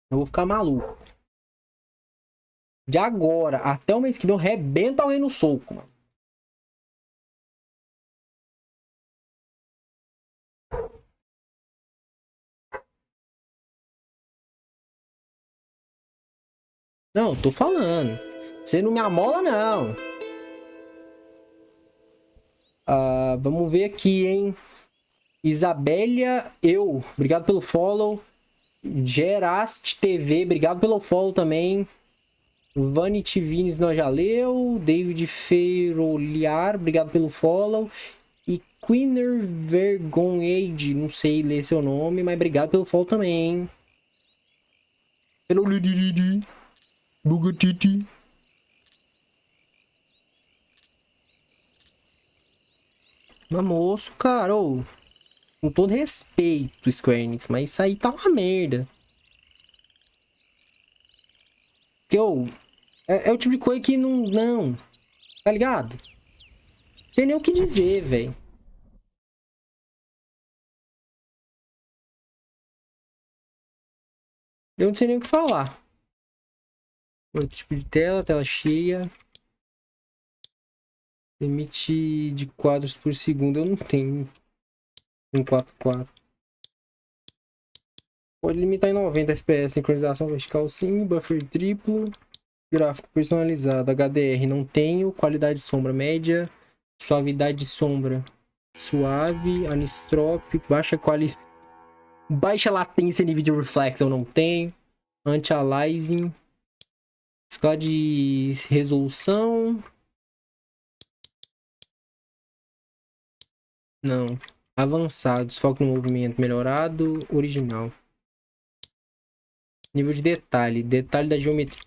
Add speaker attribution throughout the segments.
Speaker 1: Eu vou ficar maluco. De agora até o mês que vem eu rebento alguém no soco, mano. Não, tô falando. Você não me amola, não. Vamos ver aqui, hein? Isabélia, obrigado pelo follow. Geraste TV, obrigado pelo follow também. Vanity Vines, nós já leu. David Feiroliar, obrigado pelo follow. E Queener Vergonhade, não sei ler seu nome, mas obrigado pelo follow também. Pelo Lididi, Bugatiti. Mas moço, cara, com todo respeito, Square Enix, mas isso aí tá uma merda. Que é o tipo de coisa que não, tá ligado? Não tem nem o que dizer, velho. Eu não sei nem o que falar. Outro tipo de tela, tela cheia. Limite de quadros por segundo eu não tenho. Em 4K. Pode limitar em 90 FPS, sincronização vertical sim, buffer triplo, gráfico personalizado, HDR não tenho, qualidade de sombra média, suavidade de sombra suave, anisotrope, baixa latência nível de reflex eu não tenho, anti-aliasing, escala de resolução, não, avançados, foco no movimento melhorado, original. Nível de detalhe, detalhe da geometria.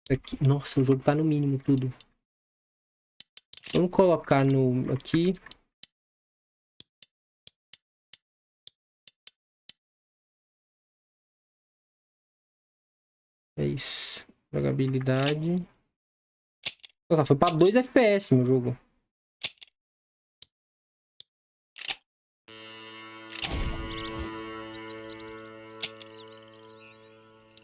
Speaker 1: Aqui. Nossa, o jogo tá no mínimo tudo. Vamos colocar no aqui. É isso. Jogabilidade. Nossa, foi pra 2 FPS meu jogo.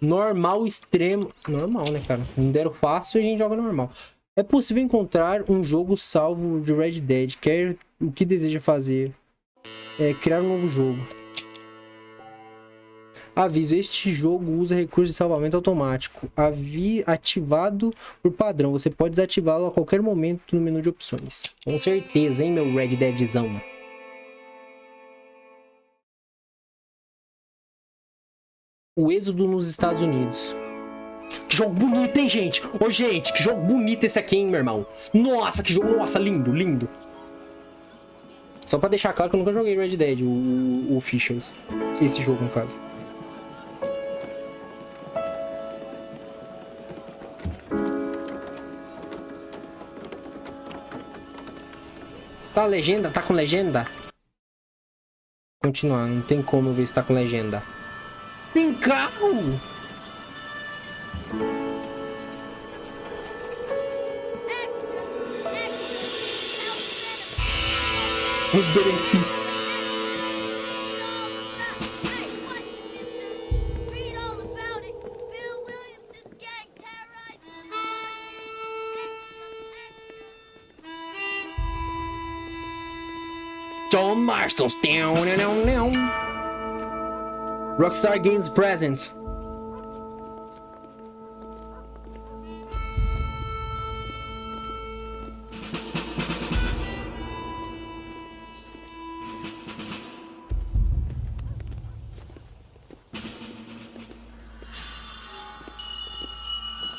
Speaker 1: Normal, extremo. Normal, né, cara? Não deram fácil, a gente joga normal. É possível encontrar um jogo salvo de Red Dead. Quer o que deseja fazer? É criar um novo jogo. Aviso, este jogo usa recurso de salvamento automático. Ativado por padrão. Você pode desativá-lo a qualquer momento no menu de opções. Com certeza, hein, meu Red Deadzão. O êxodo nos Estados Unidos. Que jogo bonito, hein, gente? Ô, gente, que jogo bonito esse aqui, hein, meu irmão? Nossa, que jogo, nossa, lindo, lindo. Só pra deixar claro que eu nunca joguei Red Dead, o Officials. Esse jogo, no caso. Tá legenda? Tá com legenda? Continuar, não tem como eu ver se tá com legenda. Tem carro! Os benefícios. John Marston's down. Rockstar Games present.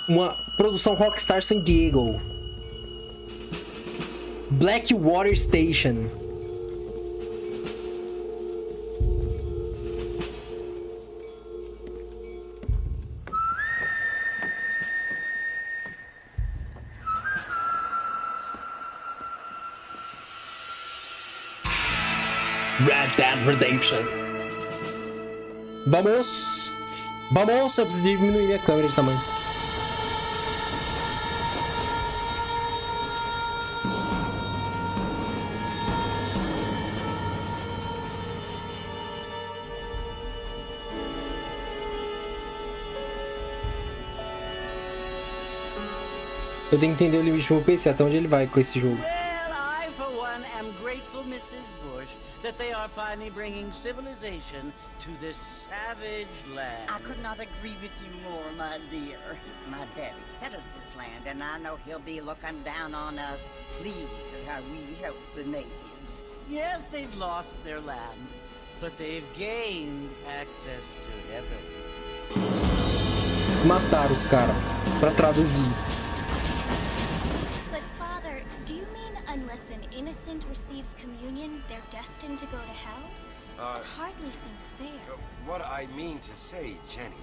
Speaker 1: Uma produção Rockstar San Diego. Blackwater Station. Red Dead Redemption. Vamos! Vamos! Eu preciso diminuir minha câmera de tamanho. Eu tenho que entender o limite do meu PC, até onde ele vai com esse jogo.
Speaker 2: Well, I, for one, am grateful, Mrs. Bush, that they are finally bringing civilization to this savage land.
Speaker 3: I could not agree with you more, my dear. My daddy settled this land, and I know he'll be looking down on us, pleased at how we help the natives.
Speaker 2: Yes, they've lost their land, but they've gained access to heaven.
Speaker 1: Mataram os caras, pra traduzir.
Speaker 4: But Father, do you mean unless an innocent receives communion, they're destined to go to hell? That hardly seems fair.
Speaker 5: What I mean to say, Jenny,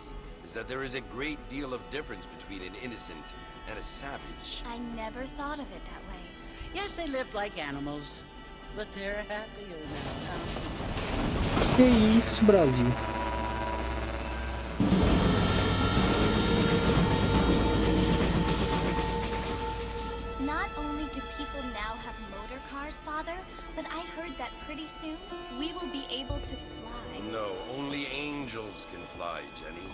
Speaker 5: is that there is a great deal of difference between an innocent and a savage.
Speaker 4: I never thought of it that way.
Speaker 2: Yes, they lived like animals, but they're happier now.
Speaker 1: Que isso, Brasil?
Speaker 4: Not only do people now have motor cars, Father, but I heard that pretty soon we will be able to fly.
Speaker 5: No, only angels can fly, Jenny.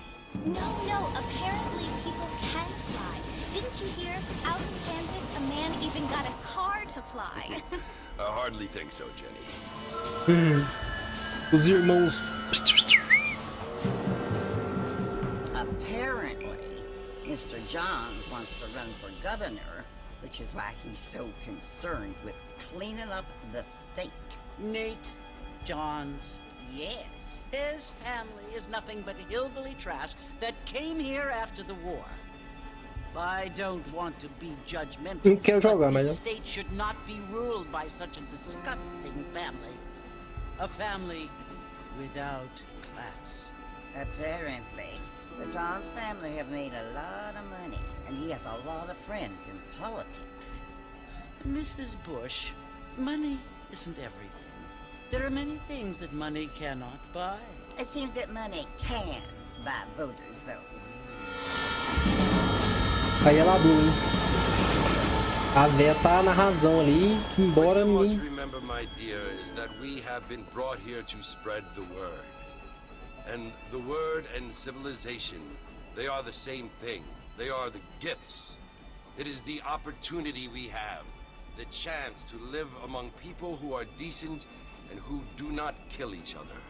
Speaker 4: No, apparently people can fly. Didn't you hear? Out in Kansas, a man even got a car to fly.
Speaker 5: I hardly think so, Jenny.
Speaker 1: Os irmãos.
Speaker 3: Apparently, Mr. Johns wants to run for governor, which is why he's so concerned with cleaning up the state.
Speaker 2: Nate Johns.
Speaker 3: Yes.
Speaker 2: His family is nothing but hillbilly trash that came here after the war. I don't want to be judgmental,
Speaker 1: Não quero jogar,
Speaker 2: but
Speaker 1: mas
Speaker 2: this state should not be ruled by such a disgusting family. A family without class.
Speaker 3: Apparently, the Johns family have made a lot of money, and he has a lot of friends in politics.
Speaker 2: Mrs. Bush, money isn't everything. There are many things that money cannot buy.
Speaker 3: It seems that money can buy voters, though.
Speaker 1: Aí ela abriu, hein? A véia tá na razão ali, embora
Speaker 5: What you must
Speaker 1: ninguém...
Speaker 5: remember, my dear, is that we have been brought here to spread the word. And the word and civilization, they are the same thing. They are the gifts. It is the opportunity we have, the chance to live among people who are decent and who do not kill each other.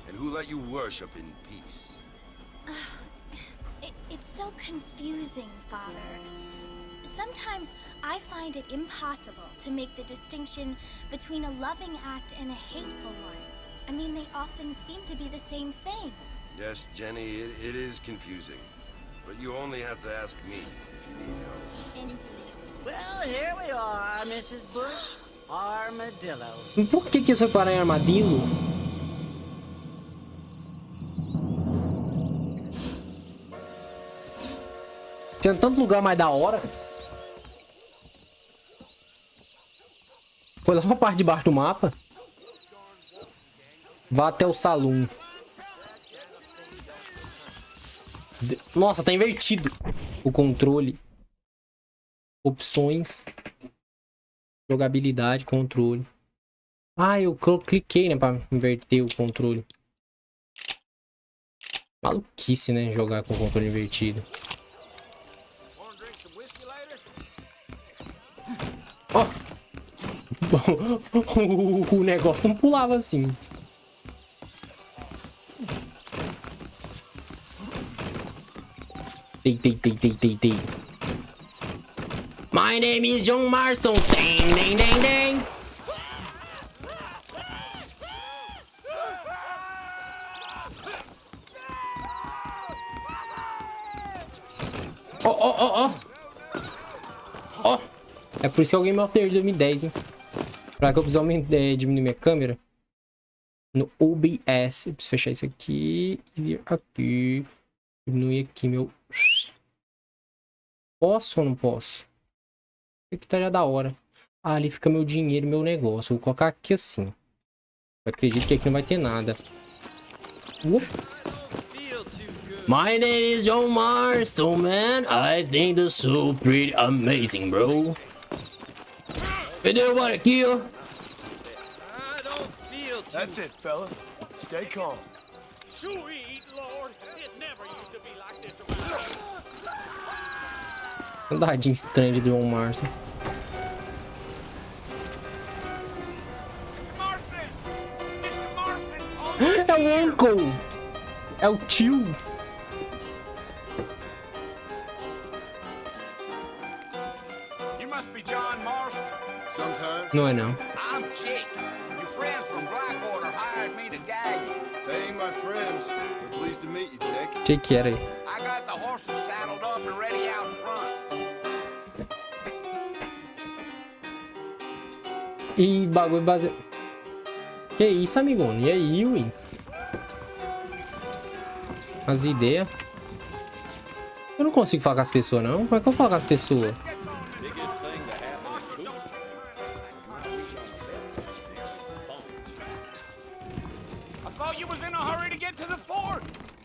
Speaker 5: And who let you worship in peace.
Speaker 4: It's so confusing, Father. Sometimes I find it impossible to make the distinction between a loving act and a hateful one. I mean, they often seem to be the same thing.
Speaker 5: Yes, Jenny, it is confusing. But you only have to ask me if you need help.
Speaker 4: Indeed.
Speaker 2: Well, here we are, Mrs. Bush. Armadillo.
Speaker 1: Por que isso foi parar em armadillo? Tinha tanto lugar mais da hora. Foi lá pra parte de baixo do mapa. Vá até o salão. Nossa, tá invertido o controle. Opções. Jogabilidade, controle. Ah, eu cliquei, né, pra inverter o controle. Maluquice, né, jogar com o controle invertido. Ó! O negócio não pulava assim. Tei. My name is John Marston. Ding. Ó. É por isso que é o Game of the Year de 2010, hein? Pra que eu preciso diminuir minha câmera. No OBS. Eu preciso fechar isso aqui. E vir aqui. Diminuir aqui meu... Posso ou não posso? Aqui tá já da hora. Ah, ali fica meu dinheiro e meu negócio. Vou colocar aqui assim. Eu acredito que aqui não vai ter nada. My name is John Marston, man. I think this is so pretty amazing, bro. You know what I kill?
Speaker 6: That's it, fella. Stay calm.
Speaker 7: Sweet Lord, it never used to be like this around here.
Speaker 1: Andadinha estranha de John Marston. É o uncle! É o tio!
Speaker 7: You must be John Marston.
Speaker 6: Sometimes.
Speaker 1: Não é não.
Speaker 7: I'm Jake. Your friends from Blackwater hired me to gag you.
Speaker 6: They ain't my friends. We're pleased to meet you, Jake.
Speaker 1: Achei que era aí.
Speaker 7: I got the horses saddled up and ready out front.
Speaker 1: E bagulho baseado. Que isso, amigão? E aí, Win? As ideias. Eu não consigo falar com as pessoas, não. Como é que eu falo com as pessoas?
Speaker 7: I thought you was in a hurry to get to the fort.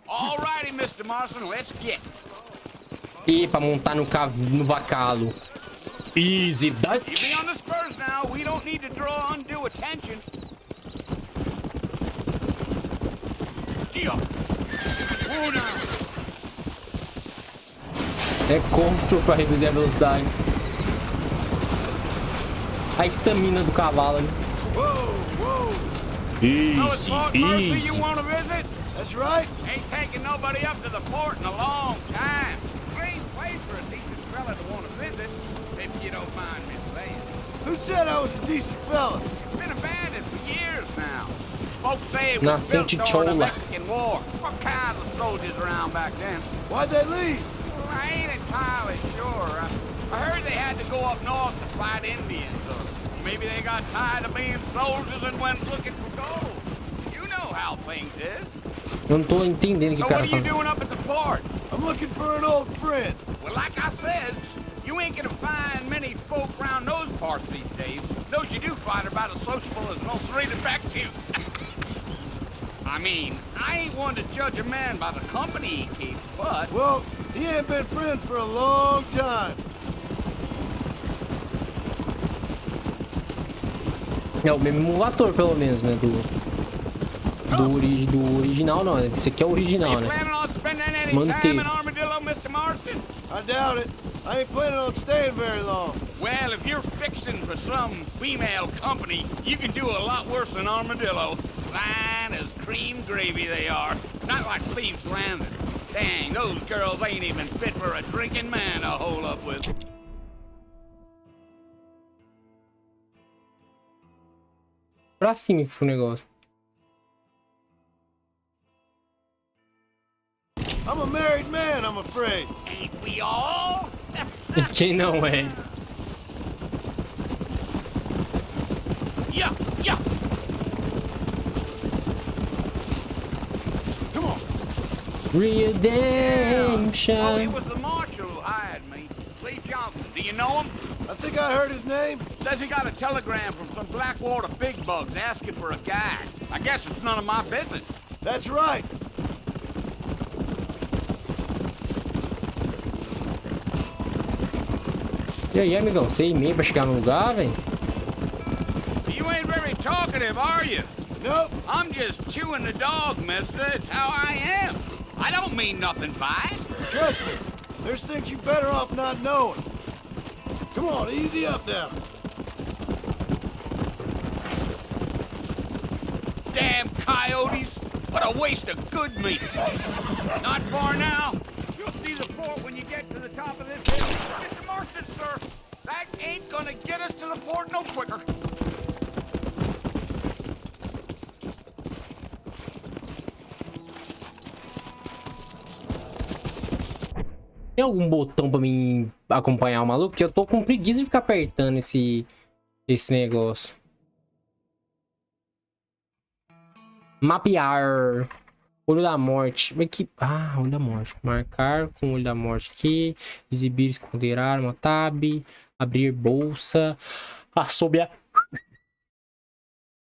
Speaker 7: All righty, Mr. Marston, let's get.
Speaker 1: E pra montar no vacalo. Easy
Speaker 7: You be
Speaker 1: Dutch.
Speaker 7: on the spurs now. We don't need to draw undue attention. Deal. Oh, now.
Speaker 1: É control pra reduzir a velocidade. A estamina do cavalo.
Speaker 6: Whoa, whoa.
Speaker 7: Oh, it's Fort Mercy you want to visit?
Speaker 6: That's right.
Speaker 7: Ain't taking nobody up to the fort in a long time. Great place for a decent fella to want to visit, if you don't mind me saying.
Speaker 6: Who said I was a decent fella?
Speaker 7: It's been abandoned for years now. Folks say it was
Speaker 1: Nascente
Speaker 7: built during the
Speaker 1: chola.
Speaker 7: Mexican War. What kinds of soldiers around back then?
Speaker 6: Why'd they leave?
Speaker 7: Well, I ain't entirely sure. I heard they had to go up north to fight Indians, or maybe they got tired of being soldiers and went looking for gold. You know how things is.
Speaker 1: Eu não tô entendendo o que
Speaker 7: So
Speaker 1: o
Speaker 7: what
Speaker 1: cara
Speaker 7: are you
Speaker 1: fala.
Speaker 7: doing up at the fort?
Speaker 6: I'm looking for an old friend.
Speaker 7: Well, like I said, you ain't gonna find many folk around those parts these days. Those you do find are about as sociable as most rated back to you. I mean, I ain't one to judge a man by the company he keeps, but...
Speaker 6: Well, he ain't been friends for a long time.
Speaker 1: É o mesmo ator, pelo menos, né? Do original, não. Esse aqui é o original, né?
Speaker 7: Planning on spending any
Speaker 1: Manter.
Speaker 7: time in Armadillo, Mr. Marston?
Speaker 6: I doubt it. I ain't planning on staying very long.
Speaker 7: Well, if you're fixing for some female company, you can do a lot worse than Armadillo. Fine as cream gravy they are. Not like Thieves Landing. Dang, those girls ain't even fit for a drinking man to hole up with.
Speaker 1: Pra cima que foi o negócio.
Speaker 6: I'm a married man, I'm afraid.
Speaker 7: Ain't we all?
Speaker 1: E quem não é?
Speaker 7: Yeah, yeah.
Speaker 6: Come on.
Speaker 7: Oh,
Speaker 1: Redemption.
Speaker 7: it was the marshal who hired me. Lee Johnson. Do you know him?
Speaker 6: I think I heard his name.
Speaker 7: Says he got a telegram from some Blackwater big bugs asking for a guide. I guess it's none of my business.
Speaker 6: That's right.
Speaker 1: E aí, amigão? 6h30 pra chegar no lugar, velho?
Speaker 7: You ain't very talkative, are you?
Speaker 6: Nope.
Speaker 7: I'm just chewing the dog, mister. It's how I am. I don't mean nothing by it.
Speaker 6: Trust me. There's things you better off not knowing. Come on, easy up now.
Speaker 7: Damn coyotes. What a waste of good meat. Not far now. You'll see the fort when you get to the top of this hill. Mr. Marston, sir. That ain't gonna get us to the fort no quicker.
Speaker 1: Tem algum botão pra mim acompanhar o maluco? Porque eu tô com preguiça de ficar apertando esse negócio. Mapear. Olho da morte. Aqui. Ah, olho da morte. Marcar com o olho da morte aqui. Exibir, esconder arma, tab. Abrir bolsa. Assobiar.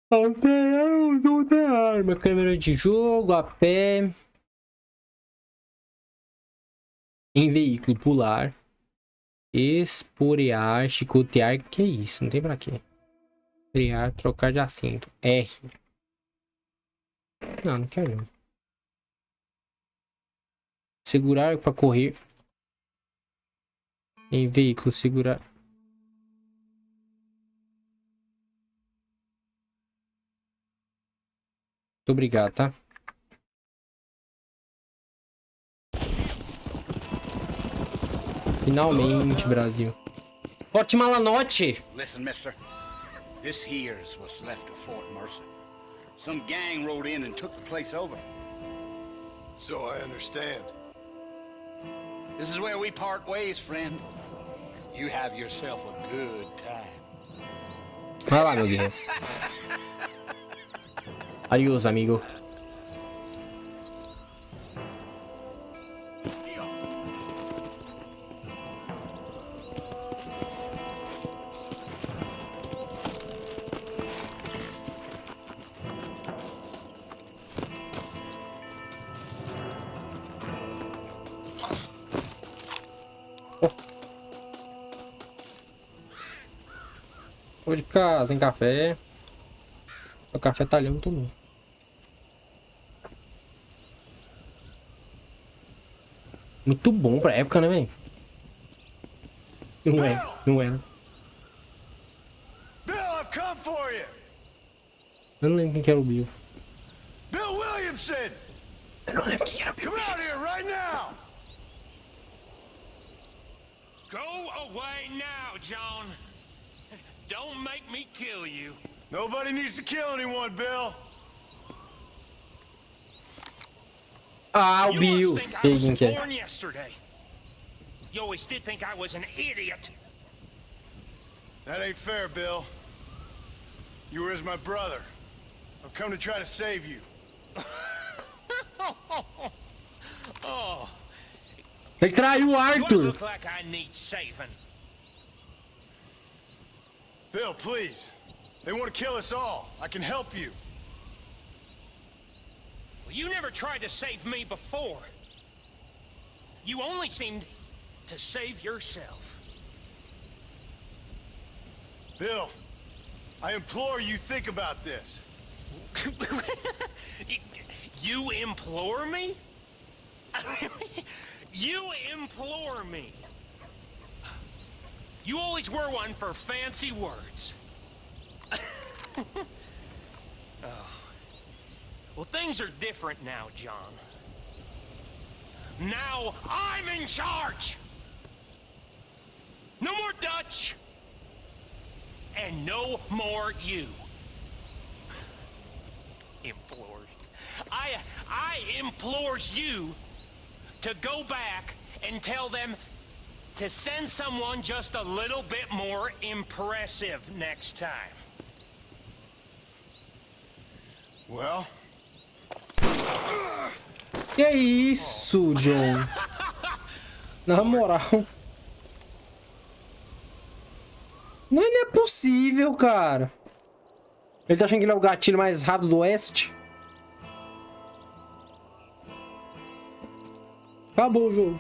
Speaker 1: Alterar o uso da arma. Câmera de jogo, a pé. Em veículo, pular. Esporear, chicotear. Que isso? Não tem pra quê. Frear, trocar de assento. R. Não, não quero não. Segurar pra correr. Em veículo, segurar. Muito obrigado, tá? Finalmente, Brasil. Forte Malanote!
Speaker 7: Listen, mister. This here's what's left of Fort Mercer. Some gang rode in and took the place over.
Speaker 6: So I understand.
Speaker 7: This is where we part ways, friend. You have yourself a good time.
Speaker 1: Vai lá, meu guerreiro. Adiós, amigo. Vou de casa, tem café. O café tá ali, muito bom. Muito bom pra época, né, velho? Não é, não era.
Speaker 6: Bill, I've come for you.
Speaker 1: Eu não lembro quem que era o Bill.
Speaker 6: Bill Williamson.
Speaker 1: Eu não lembro quem era o Bill.
Speaker 6: Come out here right now.
Speaker 8: Go away now, John. Don't make me kill you.
Speaker 6: Nobody needs to kill anyone, Bill.
Speaker 1: Ah, o
Speaker 8: You
Speaker 1: Bill.
Speaker 8: always think I
Speaker 1: Sei
Speaker 8: was
Speaker 1: quem que é.
Speaker 8: born yesterday. You always did think I was an idiot.
Speaker 6: That ain't fair, Bill. You were as my brother. I've come to try to save you.
Speaker 8: Oh,
Speaker 1: Ele traiu o
Speaker 8: you
Speaker 1: Arthur.
Speaker 8: look like I need saving.
Speaker 6: Bill, please. They want to kill us all. I can help you.
Speaker 8: Well, you never tried to save me before. You only seemed to save yourself.
Speaker 6: Bill, I implore you think about this.
Speaker 8: You implore me? You implore me. You always were one for fancy words. Oh. Well, things are different now, John. Now I'm in charge. No more Dutch. And no more you. Implores. I implores you to go back and tell them to send someone just a little bit more impressive next time.
Speaker 6: Well,
Speaker 1: Que isso, John? Na moral. Não é possível, cara. Ele tá achando que ele é o gatilho mais rápido do Oeste? Acabou o jogo.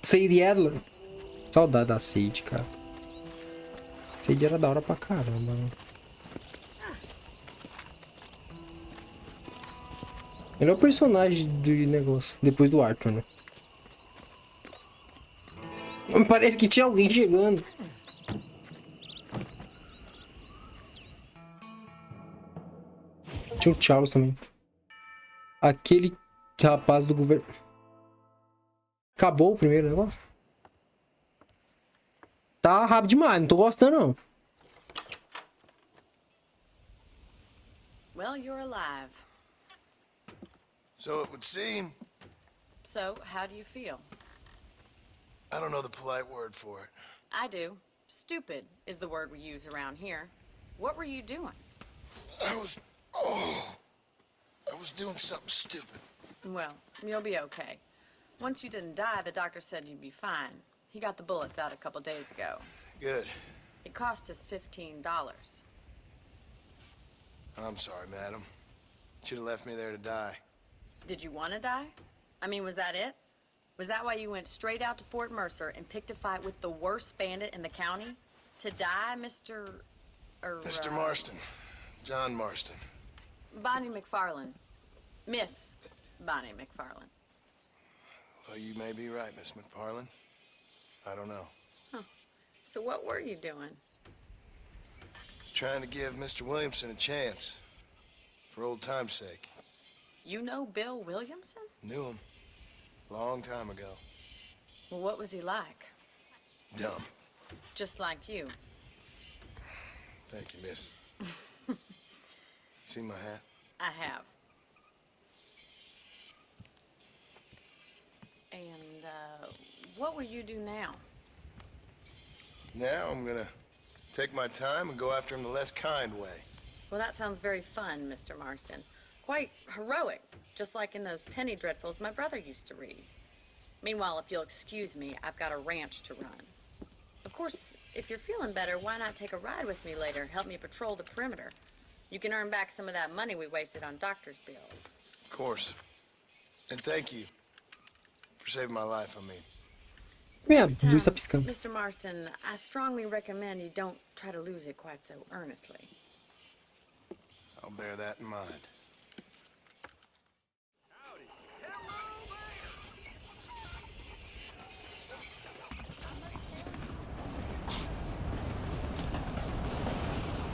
Speaker 1: Sadie Adler. Saudade da Sadie, cara. Sadie era da hora pra caramba, né? Melhor personagem do negócio, depois do Arthur, né? Parece que tinha alguém chegando. Tinha o Charles também. Aquele rapaz do governo. Acabou o primeiro negócio? Tá rápido demais, não tô gostando não.
Speaker 9: Well, you're alive.
Speaker 6: so it would seem.
Speaker 9: So, how do you feel?
Speaker 6: I don't know the polite word for it.
Speaker 9: I do. Stupid is the word we use around here. What were you doing?
Speaker 6: I was doing something stupid.
Speaker 9: Well, you'll be okay. Once you didn't die, the doctor said you'd be fine. He got the bullets out a couple days ago.
Speaker 6: Good.
Speaker 9: It cost us $15.
Speaker 6: I'm sorry, madam. Should have left me there to die.
Speaker 9: Did you want to die? I mean, was that it? Was that why you went straight out to Fort Mercer and picked a fight with the worst bandit in the county? To die, Mr.
Speaker 6: Mr. Marston. John Marston.
Speaker 9: Bonnie McFarlane. Miss Bonnie McFarlane.
Speaker 6: Well, you may be right, Miss McFarlane. I don't know.
Speaker 9: So what were you doing?
Speaker 6: Trying to give Mr. Williamson a chance. For old time's sake.
Speaker 9: You know Bill Williamson?
Speaker 6: Knew him. Long time ago.
Speaker 9: Well, what was he like?
Speaker 6: Dumb.
Speaker 9: Just like you.
Speaker 6: Thank you, miss. See my hat?
Speaker 9: I have. And, what will you do now?
Speaker 6: Now I'm gonna take my time and go after him the less kind way.
Speaker 9: Well, that sounds very fun, Mr. Marston. Quite heroic, just like in those penny dreadfuls my brother used to read. Meanwhile, if you'll excuse me, I've got a ranch to run. Of course, if you're feeling better, why not take a ride with me later? Help me patrol the perimeter. You can earn back some of that money we wasted on doctor's bills.
Speaker 6: Of course. And thank you for saving my life, I mean.
Speaker 1: É, a luz tá piscando.
Speaker 9: Mr. Marston, I strongly recommend you don't try to lose it quite so earnestly.
Speaker 6: I'll bear that in mind.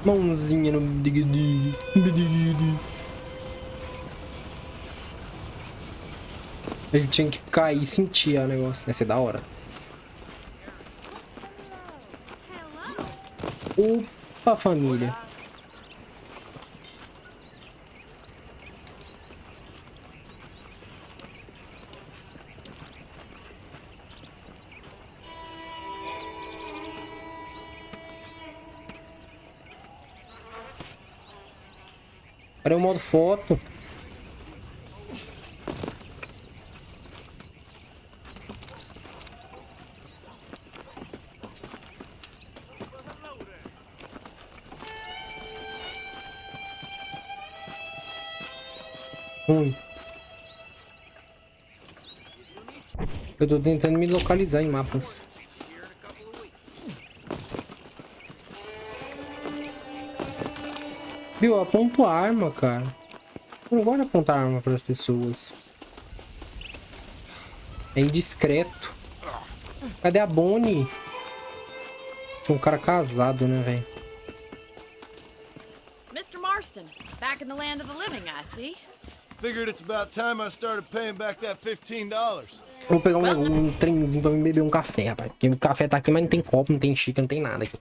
Speaker 1: Mãozinha no digidi. Ele tinha que cair e sentir o negócio. Ia ser da hora. Opa, família. Cadê o modo foto? Eu tô tentando me localizar em mapas. Viu? Eu aponto arma, cara. Eu não gosto de apontar arma para as pessoas. É indiscreto. Cadê a Bonnie? Tinha um cara casado, né, velho?
Speaker 9: Mr. Marston, back in the land of the living, I see.
Speaker 6: Figured it's about time I started paying back that $15.
Speaker 1: Vou pegar um trenzinho pra me beber um café, rapaz. Porque o café tá aqui, mas não tem copo, não tem xícara, não tem nada aqui.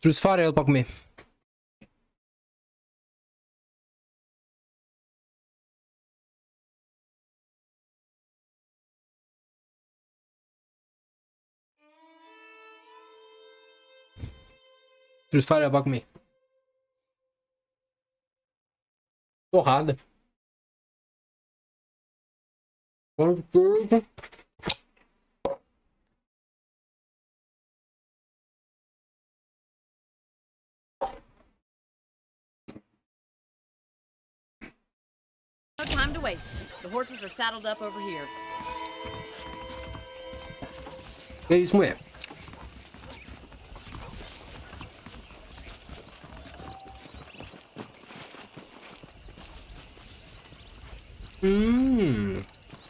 Speaker 1: Trouxe farelo pra comer. História pra comer. Porrada. Com tudo.
Speaker 9: No time to waste. The horses are saddled up over here.
Speaker 1: É isso, mulher.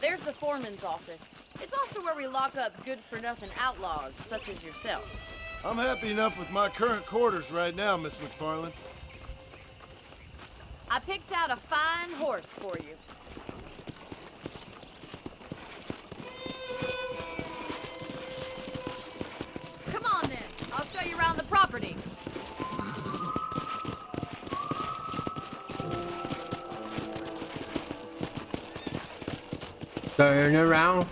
Speaker 9: There's the foreman's office. It's also where we lock up good-for-nothing outlaws, such as yourself.
Speaker 6: I'm happy enough with my current quarters right now, Miss McFarland.
Speaker 9: I picked out a fine horse for you. Come on then, I'll show you around the property.
Speaker 1: Turn around.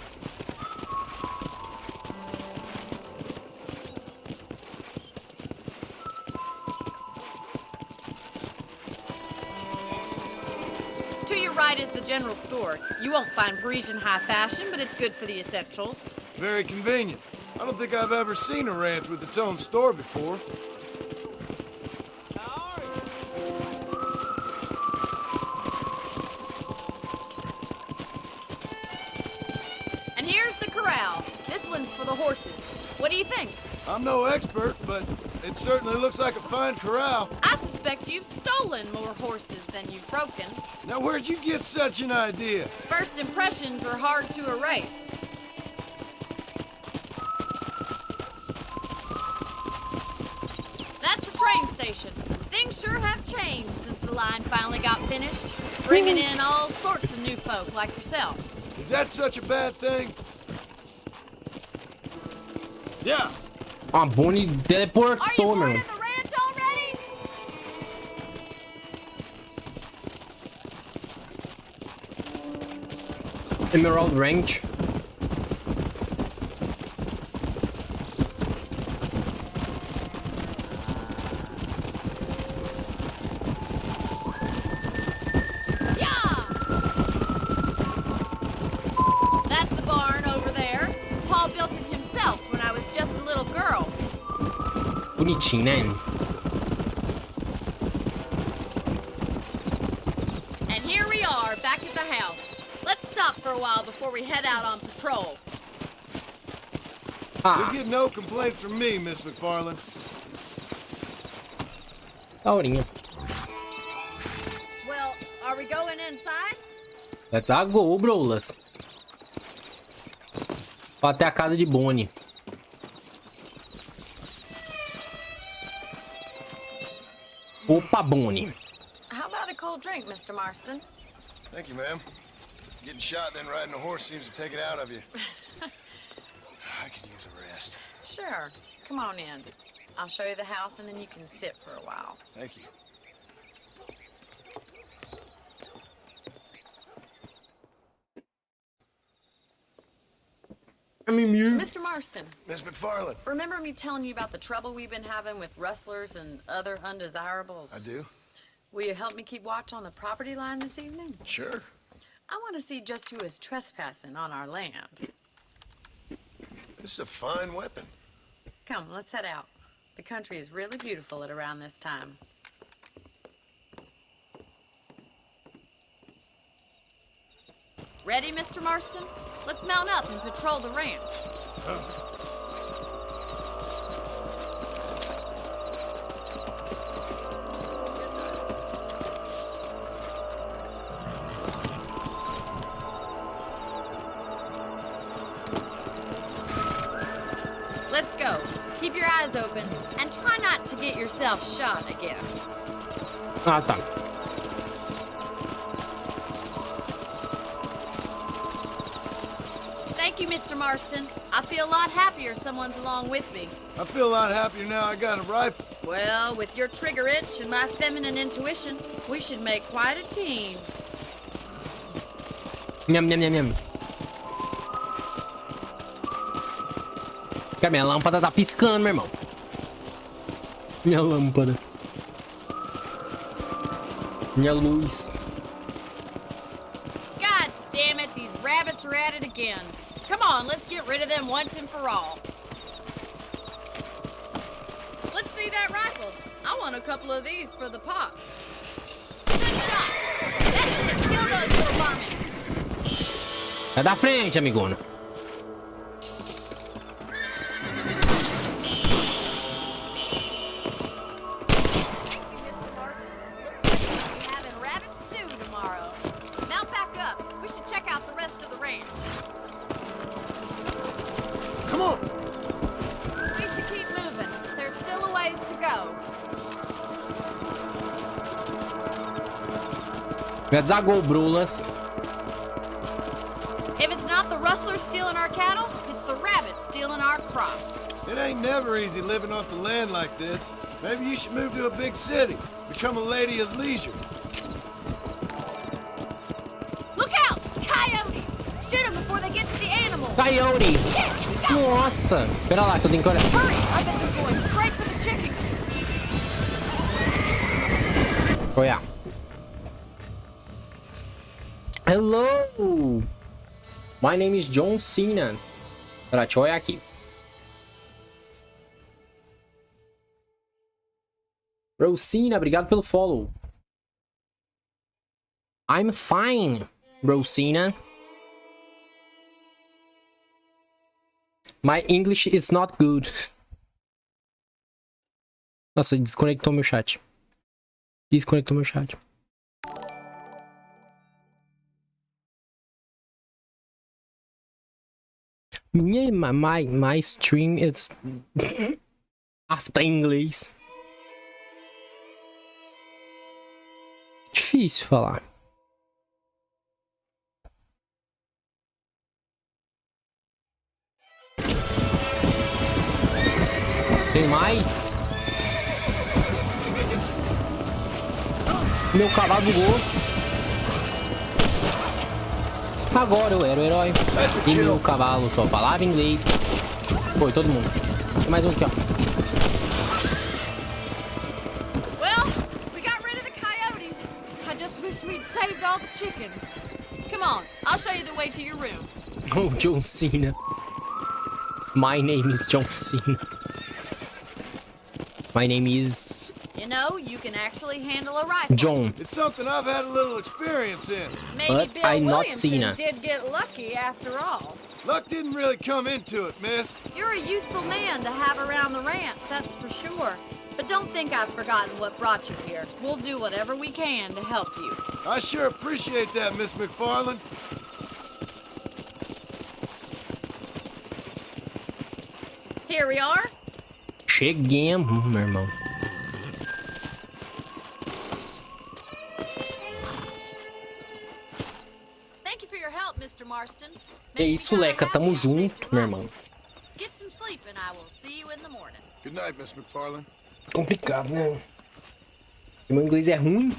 Speaker 9: To your right is the general store. You won't find Parisian high fashion, but it's good for the essentials.
Speaker 6: Very convenient. I don't think I've ever seen a ranch with its own store before.
Speaker 9: And here's the corral. This one's for the horses. What do you think?
Speaker 6: I'm no expert, but it certainly looks like a fine corral.
Speaker 9: I suspect you've stolen more horses than you've broken.
Speaker 6: Now, where'd you get such an idea?
Speaker 9: First impressions are hard to erase. That's the train station. Things sure have changed since the line finally got finished, bringing in all sorts of new folk like yourself.
Speaker 6: Is that such a bad thing? Yeah.
Speaker 1: Ah, Bonnie
Speaker 9: Are you
Speaker 1: teleportou,
Speaker 9: bored
Speaker 1: meu.
Speaker 9: at the ranch already?
Speaker 1: Emerald Ranch.
Speaker 9: Yeah! That's the barn over there. Paul built it himself when I was just a little girl.
Speaker 1: Bonitinho, né?
Speaker 9: And here we are, back at the house. Let's stop for a while before we head out on patrol.
Speaker 1: Ah,
Speaker 6: You get no complaints from me, Miss McFarland.
Speaker 1: daorinha.
Speaker 9: Well, are we going inside?
Speaker 1: Let's go, brolas. Até a casa de Bonnie. Opa, Bonnie.
Speaker 9: How about a cold drink, Mr. Marston?
Speaker 6: Thank you, ma'am. Getting shot, then riding a horse seems to take it out of you. I could use a rest.
Speaker 9: Sure. Come on in. I'll show you the house and then you can sit for a while.
Speaker 6: Thank you.
Speaker 9: Mr. Marston,
Speaker 6: Miss McFarland.
Speaker 9: remember me telling you about the trouble we've been having with rustlers and other undesirables?
Speaker 6: I do.
Speaker 9: Will you help me keep watch on the property line this evening?
Speaker 6: Sure.
Speaker 9: I want to see just who is trespassing on our land.
Speaker 6: This is a fine weapon.
Speaker 9: Come, let's head out. The country is really beautiful at around this time. Ready, Mr. Marston? Let's mount up and patrol the ranch. Let's go. Keep your eyes open and try not to get yourself shot again.
Speaker 1: Ah, tá.
Speaker 9: Thank you, Mr. Marston. I feel a lot happier someone's along with me.
Speaker 6: I feel a lot happier now I got a rifle.
Speaker 9: Well, with your trigger itch and my feminine intuition, we should make quite a team.
Speaker 1: Nham, nham, nham, nham. Cara, minha lâmpada tá piscando, meu irmão. Minha lâmpada. Minha luz.
Speaker 9: God damn it, these rabbits are at it again. Come on, let's get rid of them once and for all. Let's see that rifle. I want a couple of these for the pop. Good shot. That's it. Kill those little varmints.
Speaker 1: É da frente, amigona.
Speaker 9: Having rabbit stew tomorrow. Mount back up. We should check out the rest of the ranch.
Speaker 6: Come on!
Speaker 9: We should keep moving. There's still a ways to go.
Speaker 1: Me desagou, brulas.
Speaker 9: If it's not the rustlers stealing our cattle, it's the rabbits stealing our crops.
Speaker 6: It ain't never easy living off the land like this. Maybe you should move to a big city. Become a lady of leisure.
Speaker 9: Look out! Coyote! Shoot them before they get to the animals.
Speaker 1: Coyote.
Speaker 9: Shit, go!
Speaker 1: Nossa. Pera lá, que eu tenho que olhar.
Speaker 9: Hurry! I bet they're going straight for the chickens.
Speaker 1: Olha. Hello. My name is John Cena. Pera, deixa eu olhar aqui. Rosina, obrigado pelo follow. I'm fine, Rosina. My English is not good. Nossa, desconectou meu chat. Desconectou meu chat. My stream is after inglês. Difícil falar. Tem mais? Meu cavalo bugou. Agora eu era o herói. E meu cavalo só falava inglês. Foi todo mundo. Tem mais um aqui, ó.
Speaker 9: Well, we got rid of the coyotes. I just wish we'd saved all the chickens. Come on, I'll show you the way to your room.
Speaker 1: Oh, John Cena. My name is John Cena. My name is...
Speaker 9: You know, you can actually handle a rifle.
Speaker 1: John.
Speaker 6: It's something I've had a little experience in.
Speaker 9: Maybe
Speaker 1: But
Speaker 9: Bill
Speaker 1: I'm not
Speaker 9: Williamson
Speaker 1: Cena.
Speaker 9: did get lucky after all.
Speaker 6: Luck didn't really come into it, miss.
Speaker 9: You're a useful man to have around the ranch, that's for sure. But don't think I've forgotten what brought you here. We'll do whatever we can to help you.
Speaker 6: I sure appreciate that, Miss McFarland.
Speaker 9: Here we are.
Speaker 1: Chegamos, meu irmão.
Speaker 9: Thank you for your help, Mr. Marston.
Speaker 1: É isso, Leca. Tamo junto, meu irmão.
Speaker 9: Get some sleep and I will see you in the morning.
Speaker 6: Good night, Miss McFarland.
Speaker 1: Complicado, né? Meu inglês é ruim.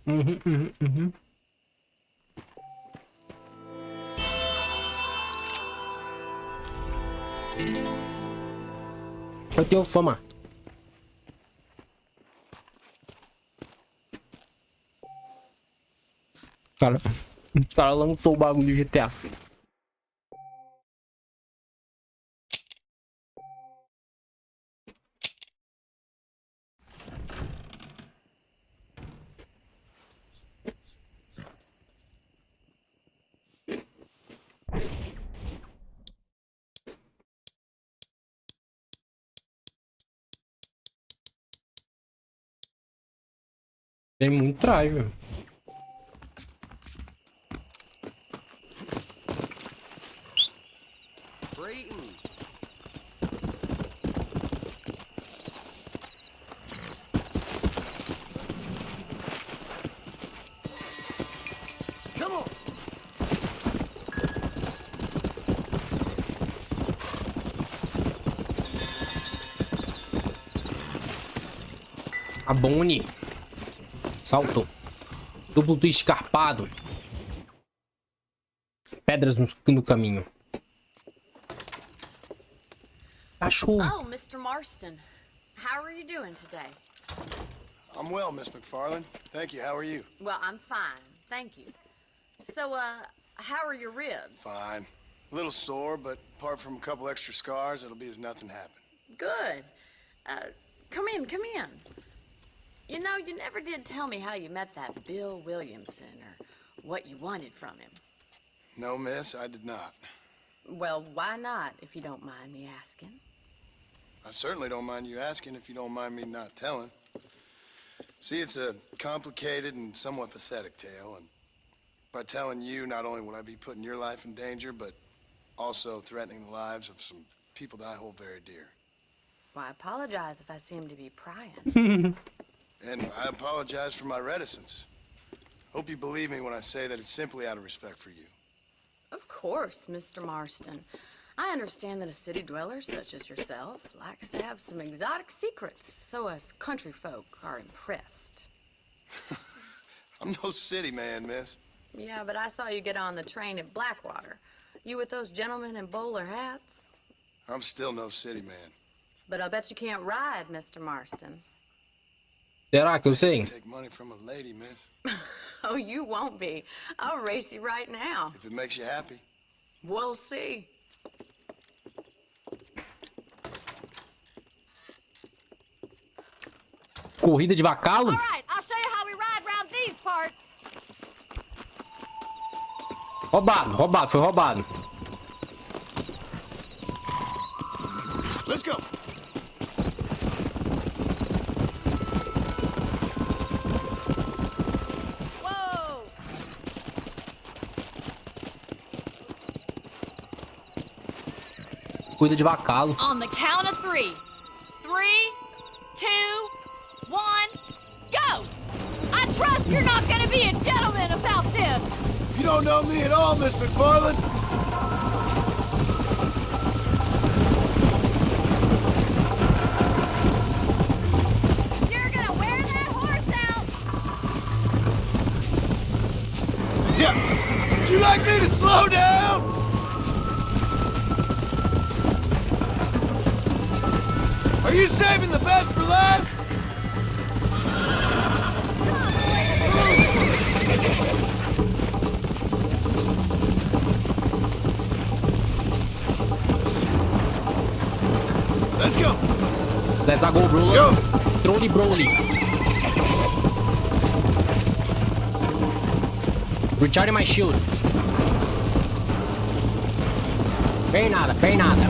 Speaker 1: Uhum. Eu tenho fama. O cara lançou o bagulho de GTA. Tem muito traje, velho. A Bonnie. Salto. Duplo twist escarpado. Pedras no caminho. Cachorro.
Speaker 9: Oh, Mr. Marston. How are you doing today?
Speaker 6: I'm well, Miss McFarland. Thank you. How are you?
Speaker 9: Well, I'm fine. Thank you. So, how are your ribs?
Speaker 6: Fine. A little sore, but apart from a couple extra scars, it'll be as nothing happened.
Speaker 9: Good. Come in, come in. You know, you never did tell me how you met that Bill Williamson or what you wanted from him.
Speaker 6: No, miss, I did not.
Speaker 9: Well, why not, if you don't mind me asking?
Speaker 6: I certainly don't mind you asking if you don't mind me not telling. See, it's a complicated and somewhat pathetic tale, and by telling you, not only will I be putting your life in danger, but also threatening the lives of some people that I hold very dear.
Speaker 9: Well, I apologize if I seem to be prying.
Speaker 6: And I apologize for my reticence. Hope you believe me when I say that it's simply out of respect for you.
Speaker 9: Of course, Mr. Marston. I understand that a city dweller such as yourself likes to have some exotic secrets, so us country folk are impressed.
Speaker 6: I'm no city man, miss.
Speaker 9: Yeah, but I saw you get on the train at Blackwater. You with those gentlemen in bowler hats?
Speaker 6: I'm still no city man.
Speaker 9: But I bet you can't ride, Mr. Marston.
Speaker 1: Será que eu sei?
Speaker 6: Take money from a lady, miss.
Speaker 9: Oh, you won't be. I'll race you right now.
Speaker 6: If it makes you happy.
Speaker 9: We'll see.
Speaker 1: Corrida de vacalo?
Speaker 10: All right, I'll show you how we ride around these parts.
Speaker 1: Roubado, roubado, foi roubado.
Speaker 6: Let's go.
Speaker 10: Whoa!
Speaker 1: Corrida de vacalo.
Speaker 10: On the count of 3. 3, 2, 1, go! I trust you're not gonna be a gentleman about this.
Speaker 6: You don't know me at all, Miss McFarland.
Speaker 10: You're gonna wear that horse out.
Speaker 6: Yeah. Would you like me to slow down? Are you saving the best for last? Let's go.
Speaker 1: Let's go, bros. Trolley Broly. Recharge my shield. Pernada, pernada.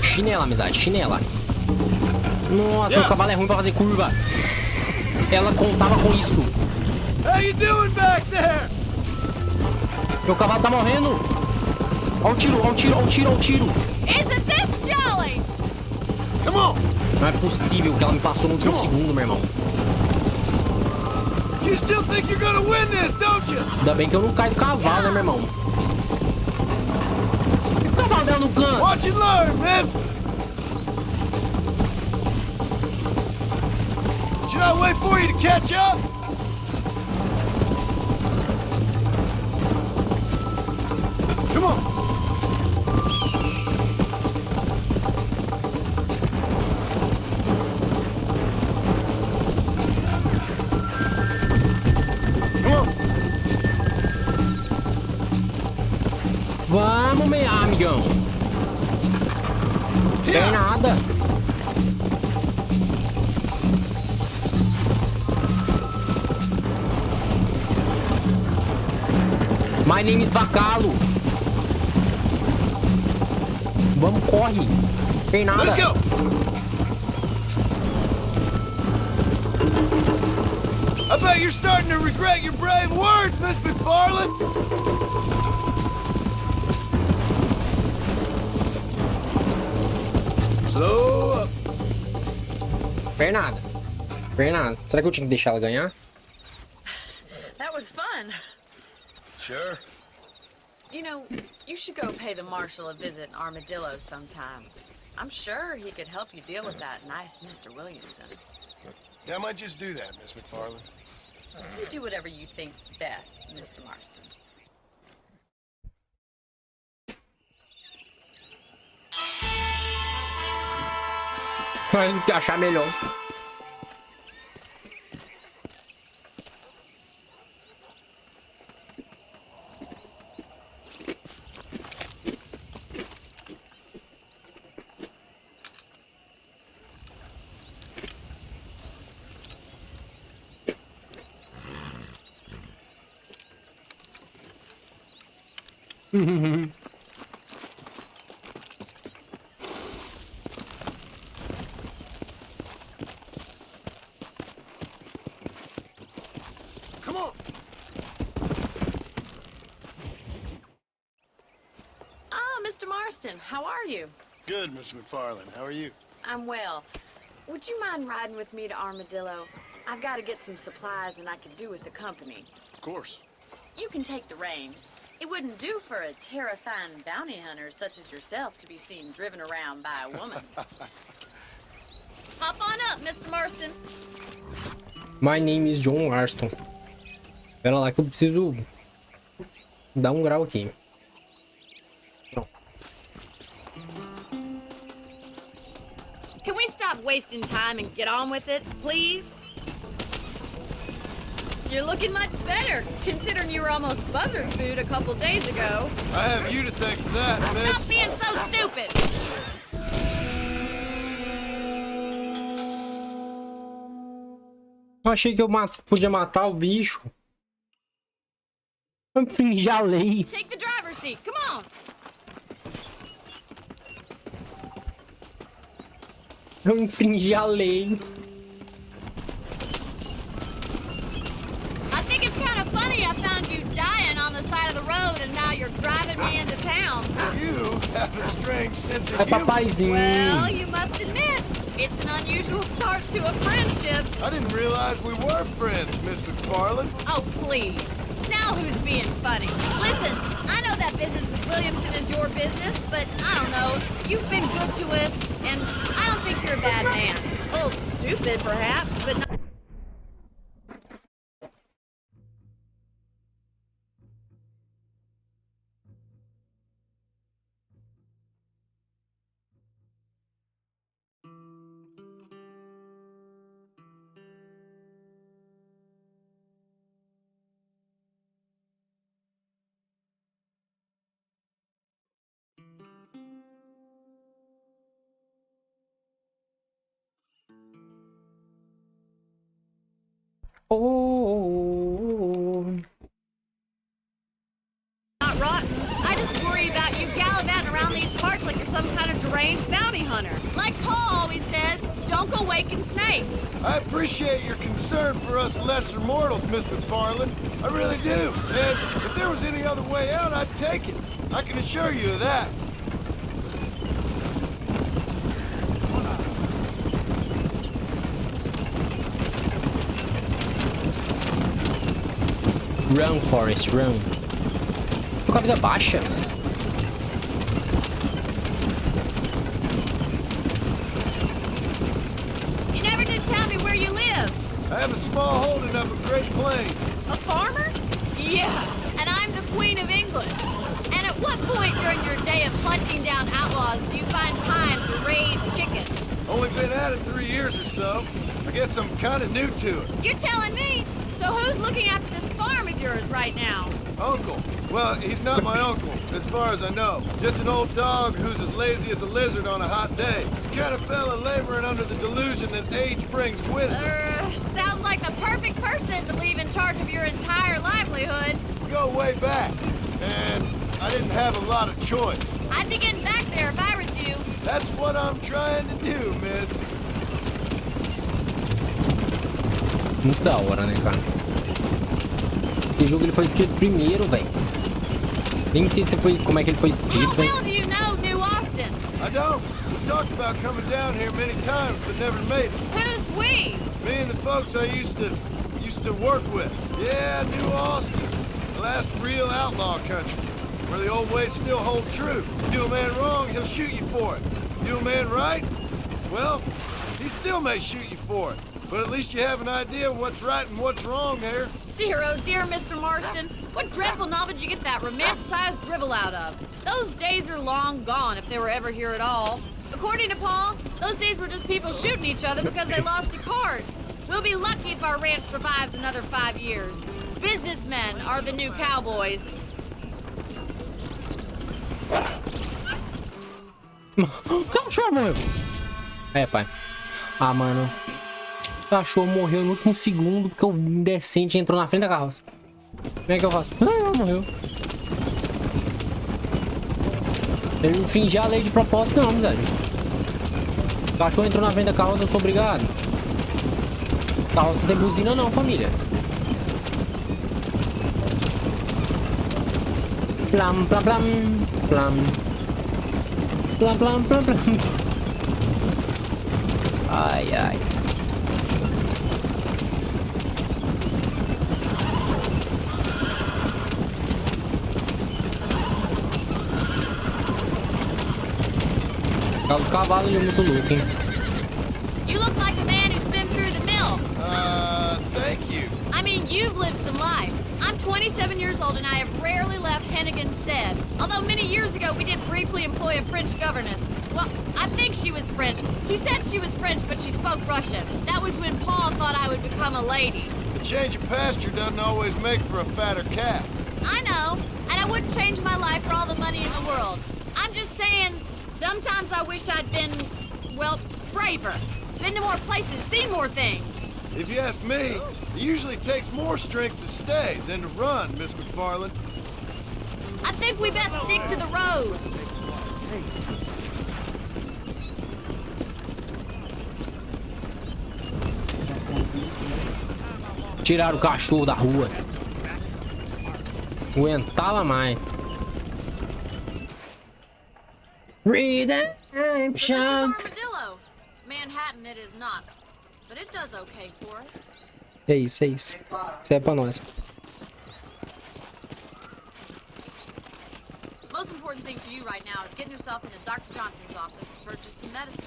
Speaker 1: Chinela, amizade, chinela. Nossa, o cavalo é ruim pra fazer curva. Ela contava com isso.
Speaker 6: How you doing back there?
Speaker 1: Meu cavalo tá morrendo. Olha o tiro, olha o tiro, olha o tiro, olha o tiro.
Speaker 10: Isn't this jolly?
Speaker 6: Come on.
Speaker 1: Não é possível que ela me passou no último segundo, meu irmão.
Speaker 6: You still think you're gonna win this, don't you?
Speaker 1: Ainda bem que eu não caio do cavalo, né, meu irmão? O cavalo dela não cansa.
Speaker 6: Watch and learn, miss. Should I wait for you to catch up? Come on.
Speaker 1: Vamos, meu amigão. Tem nada. My name is Vacalo. Vamos, corre. Tem nada.
Speaker 6: Let's go. I bet you're starting to regret your brave words, Miss McFarland. Slow up.
Speaker 1: Fernanda. Fernanda. Será que eu tinha que deixar ela ganhar?
Speaker 9: That was fun.
Speaker 6: Sure.
Speaker 9: You know, you should go pay the marshal a visit in Armadillo sometime. I'm sure he could help you deal with that nice Mr. Williamson.
Speaker 6: Yeah, I might just do that, Miss McFarland.
Speaker 9: You do whatever you think's best, Mr. Marston.
Speaker 1: Faz o que achar melhor.
Speaker 6: Come on.
Speaker 9: Ah, Mr. Marston, how are you?
Speaker 6: Good, Miss McFarland. How are you?
Speaker 9: I'm well. Would you mind riding with me to Armadillo? I've got to get some supplies and I could do with the company.
Speaker 6: Of course.
Speaker 9: You can take the reins. It wouldn't do for a terrifying bounty hunter such as yourself to be seen driven around by a woman. Hop on up, Mr. Marston.
Speaker 1: My name is John Marston. Pera lá que eu preciso dar um grau aqui. Não.
Speaker 10: Can we stop wasting time and get on with it, please? You're looking much better, considering you were almost buzzard food a couple days ago.
Speaker 6: I have you to thank for that, miss.
Speaker 10: Stop being so stupid!
Speaker 1: Eu achei que eu podia matar o bicho. Eu infringi a lei.
Speaker 10: Take the driver's seat, come on!
Speaker 1: Eu infringi a lei.
Speaker 10: I think it's kind of funny I found you dying on the side of the road and now you're driving me into town.
Speaker 6: You have a strange sense of
Speaker 1: É
Speaker 6: humor.
Speaker 1: papaizinho.
Speaker 10: Well, you must admit, it's an unusual start to a friendship.
Speaker 6: I didn't realize we were friends, Miss McFarland.
Speaker 10: Oh, please. Now who's being funny? Listen, I know that business with Williamson is your business, but I don't know. You've been good to us, and I don't think you're a bad man. A little stupid, perhaps, but not...
Speaker 1: Oh.
Speaker 10: not rotten. I just worry about you gallivanting around these parts like you're some kind of deranged bounty hunter. Like Paul always says, don't go waking snakes.
Speaker 6: I appreciate your concern for us lesser mortals, Miss McFarland. I really do. And if there was any other way out, I'd take it. I can assure you of that.
Speaker 1: Run, Forrest, run. Tô com a vida baixa.
Speaker 10: You never did tell me where you live.
Speaker 6: I have a small holding up at Great Plains.
Speaker 10: A farmer? Yeah, and I'm the Queen of England. And at what point during your day of hunting down outlaws do you find time to raise chickens?
Speaker 6: Only been at it 3 years or so. I guess I'm kind of new to it.
Speaker 10: You're telling me? So who's looking after this farm of yours right now?
Speaker 6: Uncle. Well, he's not my uncle, as far as I know. Just an old dog who's as lazy as a lizard on a hot day. Kind of fella laboring under the delusion that age brings wisdom.
Speaker 10: Sounds like the perfect person to leave in charge of your entire livelihood.
Speaker 6: Go way back, and I didn't have a lot of choice.
Speaker 10: I'd be getting back there if I was you.
Speaker 6: That's what I'm trying to do, miss.
Speaker 1: Muito da hora, né, cara? Esse jogo ele foi escrito primeiro, velho. Nem sei se foi, como é que ele foi escrito,
Speaker 10: How
Speaker 1: velho.
Speaker 10: well do you know New Austin?
Speaker 6: I don't. We talked about coming down here many times, but never made it.
Speaker 10: Who's we?
Speaker 6: Me and the folks I used to work with. Yeah, New Austin. The last real outlaw country. Where the old ways still hold true. You do a man wrong, he'll shoot you for it. You do a man right, well, he still may shoot you for it. But at least you have an idea of what's right and what's wrong there.
Speaker 10: Dear, oh dear, Mr. Marston. What dreadful novel did you get that romanticized drivel out of? Those days are long gone, if they were ever here at all. According to Paul, those days were just people shooting each other because they lost at cards. We'll be lucky if our ranch survives another 5 years. Businessmen are the new cowboys.
Speaker 1: Cachorro morreu. É, pai. Ah, mano. O cachorro morreu no último segundo porque o indecente entrou na frente da carroça. Como é que eu faço? Ah, morreu. Ele não fingia a lei de propósito, não, miséria. O cachorro entrou na frente da carroça, eu sou obrigado. Carroça não tem buzina, não, família. Plam, plam, plam, plam. Plam, plam, plam, plam. Ai, ai. O cavalo ele é muito louco, hein?
Speaker 10: You look like a man who's been through the mill.
Speaker 6: Thank you.
Speaker 10: I mean, you've lived some life. I'm 27 years old and I have rarely left Hennigan's stead. Although many years ago we did briefly employ a French governess. Well, I think she was French. She said she was French, but she spoke Russian. That was when Paul thought I would become a lady.
Speaker 6: A change of pasture doesn't always make for a fatter calf.
Speaker 10: I know, and I wouldn't change my life for all the money in the world. I'm just saying, sometimes I wish I'd been, well, braver. Been to more places, seen more things.
Speaker 6: If you ask me, it usually takes more strength to stay than to run, Miss McFarland.
Speaker 10: I think we best stick to the road.
Speaker 1: Tiraram o cachorro da rua. Aguentava mais. Redemption.
Speaker 10: This is Armadillo. Manhattan it is not, but it does okay for us.
Speaker 1: É isso, é isso. Isso é pra nós.
Speaker 10: Most important thing for you right now is getting yourself into Dr. Johnson's office to purchase some medicine.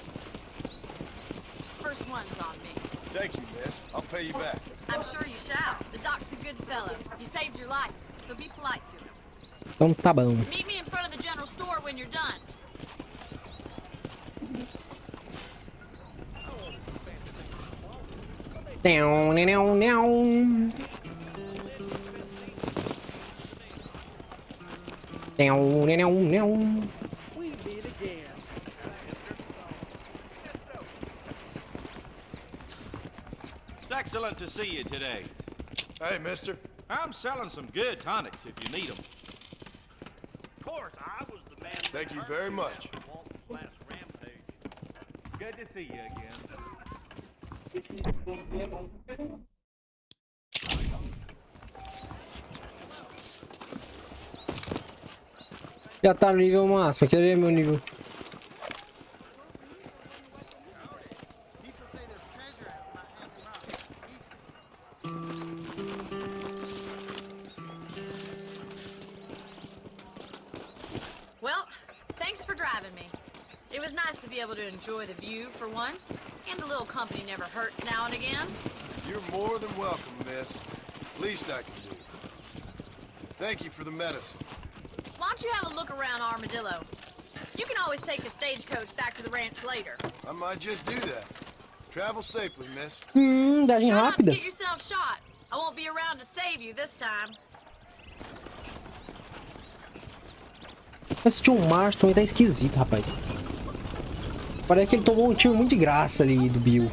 Speaker 10: First one's on me.
Speaker 6: Thank you, miss. I'll pay you back.
Speaker 10: I'm sure you shall. The doc's a good fellow. He saved your life, so be polite to him.
Speaker 1: Então tá bom.
Speaker 10: Meet me in front of the general store when you're done.
Speaker 1: Não, não, não. Não, não, não.
Speaker 11: It's excellent to see you today.
Speaker 6: Hey, mister.
Speaker 11: I'm selling some good tonics if you need them.
Speaker 7: Of course, I was the man.
Speaker 6: Thank you very much.
Speaker 11: Good to see you again.
Speaker 1: Já tá no nível máximo. Aquele é meu nível.
Speaker 10: Well, thanks for driving me. It was nice to be able to enjoy the view for once, and a little company never hurts now and again.
Speaker 6: You're more than welcome, miss. Least I can do. Thank you for the medicine.
Speaker 10: Why don't you have a look around Armadillo? You can always take a stagecoach back to the ranch later.
Speaker 6: I might just do that. Travel safely, miss.
Speaker 1: Viagem
Speaker 10: Try not to
Speaker 1: rápida.
Speaker 10: get yourself shot. I won't be around to save you this time.
Speaker 1: Esse John Marston tá esquisito, rapaz. Parece que ele tomou um tiro muito de graça ali do Bill.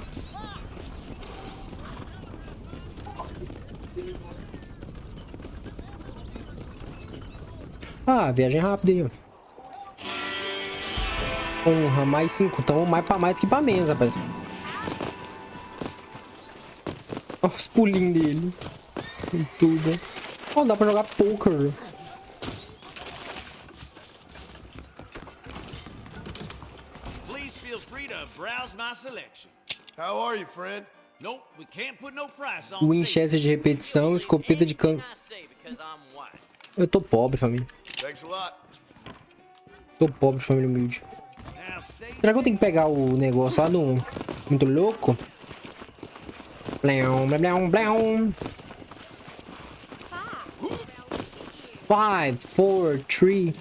Speaker 1: Ah, viagem rápida aí, ó. Porra, mais 5. Então, mais pra mais que pra menos, rapaz. Olha os pulinhos dele. Em tudo. Ó, dá pra jogar poker.
Speaker 7: Please feel free to browse my selection.
Speaker 6: How are you, friend?
Speaker 7: Nope, we can't put no price on
Speaker 1: Winchester de repetição, escopeta de cano.
Speaker 7: because I'm white.
Speaker 1: Eu tô pobre, família.
Speaker 6: Thanks a lot.
Speaker 1: Tô pobre, família humilde.
Speaker 7: Now stay.
Speaker 1: Será que eu tenho que pegar o negócio lá do muito louco? Blam, blam, blam, blam. 5, 4, 3.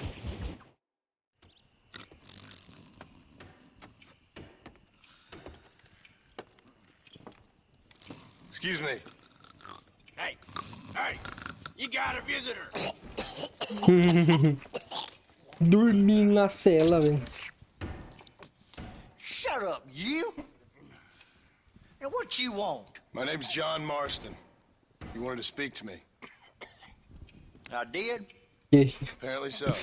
Speaker 6: Excuse me.
Speaker 7: Hey, you got a visitor.
Speaker 1: Dormi na cela, velho.
Speaker 12: Shut up, you! And what you want?
Speaker 6: My name's John Marston. You wanted to speak to me.
Speaker 12: I did?
Speaker 6: Apparently so.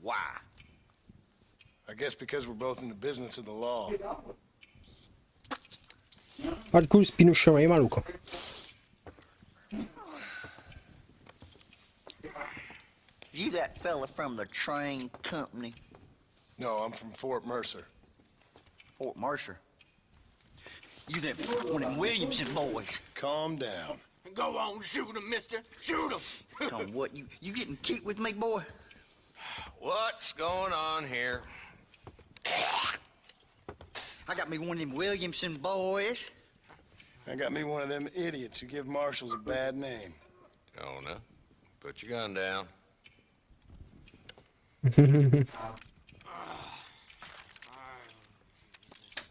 Speaker 12: Why?
Speaker 6: I guess because we're both in the business of the law.
Speaker 1: Pode cuspir no chão aí, maluco.
Speaker 12: You that fella from the train company?
Speaker 6: No, I'm from Fort Mercer.
Speaker 12: Fort Mercer? You them one of them Williamson boys.
Speaker 6: Calm down.
Speaker 7: Go on, shoot him, mister. Shoot him.
Speaker 12: Come what, you getting cute with me, boy?
Speaker 7: What's going on here?
Speaker 12: I got me one of them Williamson boys.
Speaker 6: I got me one of them idiots who give marshals a bad name.
Speaker 7: Jonah, put your gun down.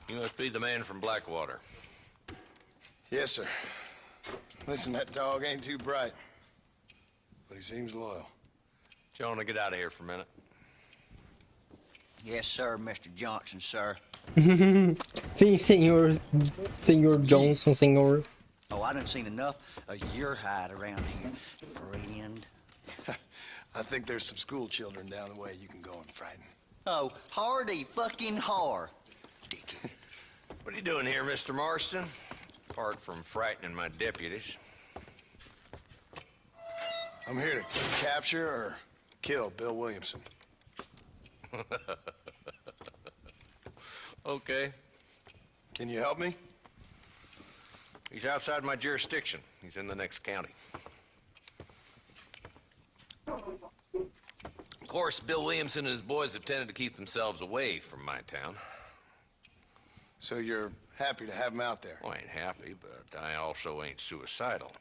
Speaker 7: You must be the man from Blackwater.
Speaker 6: Yes, sir. Listen, that dog ain't too bright, but he seems loyal.
Speaker 7: Jonah, get out of here for a minute.
Speaker 12: Yes, sir, Mr. Johnson, sir.
Speaker 1: Sim, senhor Johnson, senhor.
Speaker 12: Oh, I done seen enough of your hide around here, friend.
Speaker 6: I think there's some school children down the way you can go and frighten.
Speaker 12: Oh, hardy fucking har. Dickhead.
Speaker 7: What are you doing here, Mr. Marston? Apart from frightening my deputies.
Speaker 6: I'm here to capture or kill Bill Williamson.
Speaker 7: Okay.
Speaker 6: Can you help me?
Speaker 7: He's outside my jurisdiction. He's in the next county. Of course, Bill Williamson and his boys have tended to keep themselves away from my town.
Speaker 6: So you're happy to have him out there?
Speaker 7: Well, I ain't happy, but I also ain't suicidal.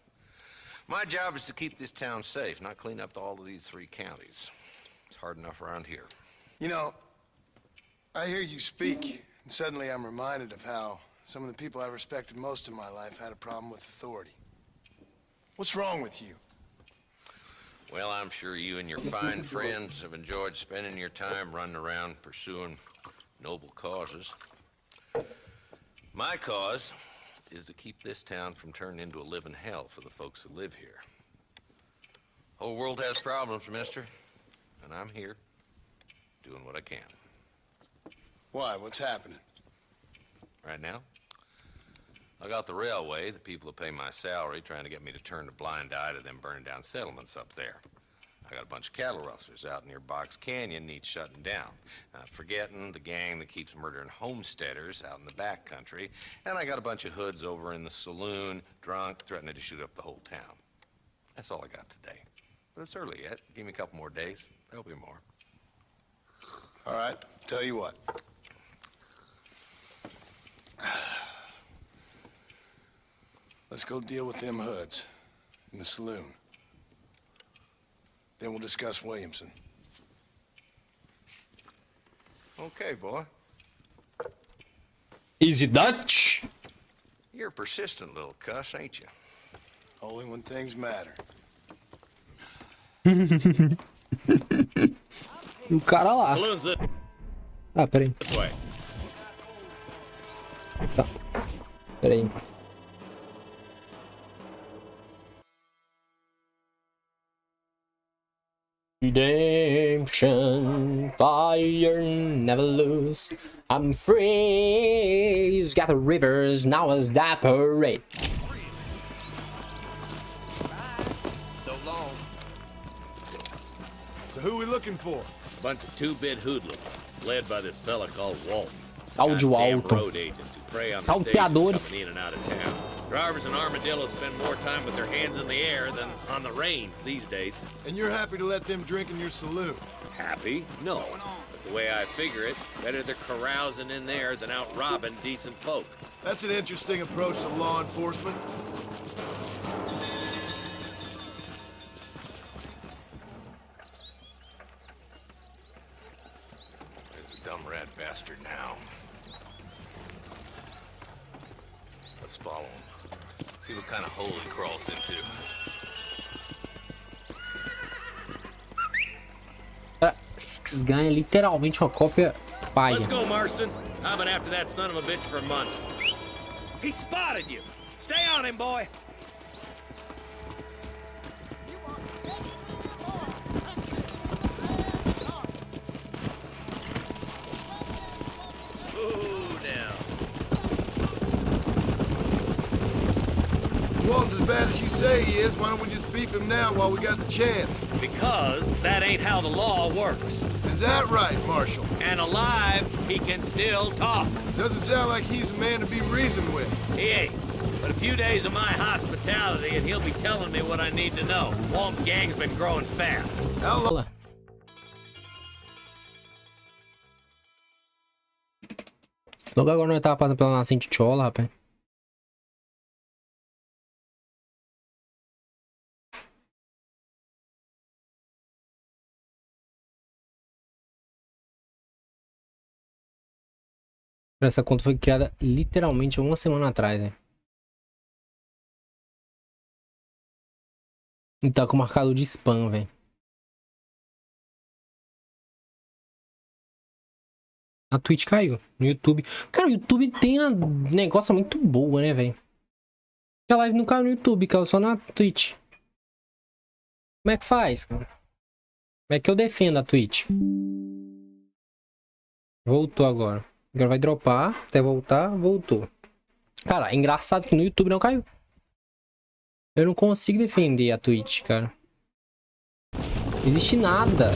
Speaker 7: My job is to keep this town safe, not clean up all of these 3 counties. It's hard enough around here.
Speaker 6: You know, I hear you speak, and suddenly I'm reminded of how some of the people I respected most in my life had a problem with authority. What's wrong with you?
Speaker 7: Well, I'm sure you and your fine friends have enjoyed spending your time running around pursuing noble causes. My cause is to keep this town from turning into a living hell for the folks who live here. Whole world has problems, mister, and I'm here doing what I can.
Speaker 6: Why? What's happening?
Speaker 7: Right now, I got the railway, the people who pay my salary, trying to get me to turn a blind eye to them burning down settlements up there. I got a bunch of cattle rustlers out near Box Canyon needs shutting down. Not forgetting the gang that keeps murdering homesteaders out in the back country. And I got a bunch of hoods over in the saloon, drunk, threatening to shoot up the whole town. That's all I got today. But it's early yet. Give me a couple more days. There'll be more.
Speaker 6: All right, tell you what. Let's go deal with them hoods in the saloon. Then we'll discuss Williamson.
Speaker 7: Okay, boy.
Speaker 1: Easy Dutch.
Speaker 7: You're a persistent little cuss, ain't you?
Speaker 6: Only when things matter.
Speaker 1: O cara lá.
Speaker 11: Saloon's this
Speaker 1: Ah, peraí.
Speaker 11: way.
Speaker 1: Tá. Peraí. Redemption, fire, never lose. I'm free. He's got the rivers, now is that parade.
Speaker 7: So long.
Speaker 11: So who we looking for?
Speaker 13: Bunch of two-bit hoodlums, led by this fella called Walt.
Speaker 1: Áudio
Speaker 13: Goddamn
Speaker 1: alto.
Speaker 13: road agents who prey on the
Speaker 1: Salteadores.
Speaker 13: stages coming in and out of town. Drivers and armadillos spend more time with their hands in the air than on the reins these days.
Speaker 6: And you're happy to let them drink in your saloon?
Speaker 13: Happy? No. But the way I figure it, better they're carousing in there than out robbing decent folk.
Speaker 6: That's an interesting approach to law enforcement.
Speaker 5: There's the dumb rat bastard now. Let's follow him. See what kind of hole he crawls into.
Speaker 1: Esses ganha literalmente uma cópia paia.
Speaker 13: Let's go, Marston. I've been after that son of a bitch for months. He spotted you. Stay on him, boy.
Speaker 6: Walton's as bad as you say he is. Why don't we just beef him now while we got the chance?
Speaker 13: Because that ain't how the law works.
Speaker 6: Is that right, Marshal?
Speaker 13: And alive, he can still talk.
Speaker 6: Doesn't sound like he's a man to be reasoned with.
Speaker 13: He ain't. But a few days of my hospitality and he'll be telling me what I need to know. Walton's gang's been growing fast.
Speaker 6: How long?
Speaker 1: Logo agora nós tava passando pela nascente de Chola, rapaz. Essa conta foi criada literalmente uma semana atrás, né? E tá com marcador de spam, velho. A Twitch caiu. No YouTube. Cara, o YouTube tem um negócio muito boa, né, velho? A live não caiu no YouTube, caiu só na Twitch. Como é que faz, cara? Como é que eu defendo a Twitch? Voltou agora. Agora vai dropar, até voltar, voltou. Cara, é engraçado que no YouTube não caiu. Eu não consigo defender a Twitch, cara. Não existe nada